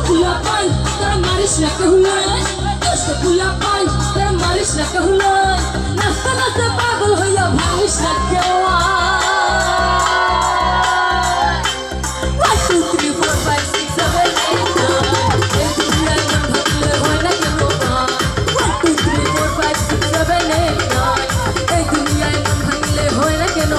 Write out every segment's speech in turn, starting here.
পুলা পাই তোরা মারিস না কেহুলাই দুষ্ট পুলা পাই তোরা মারিস না কেহুলাই নাচতে নাচতে পাগল হইয়া ভাঙিস না কেউ 1 2 3 4 5 6 7 8 9 এই দুনিয়ায় মন ভাঙলে হয় না কেন 1 2 3 4 5 6 7 8 9 এই দুনিয়ায় মন ভাঙলে হয় না কেন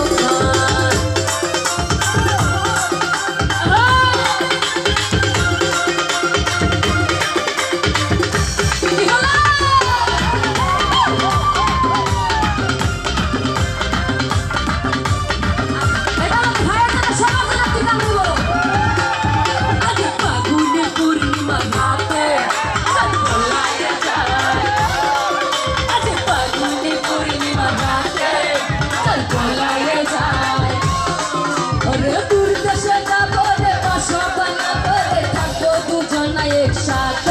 shot.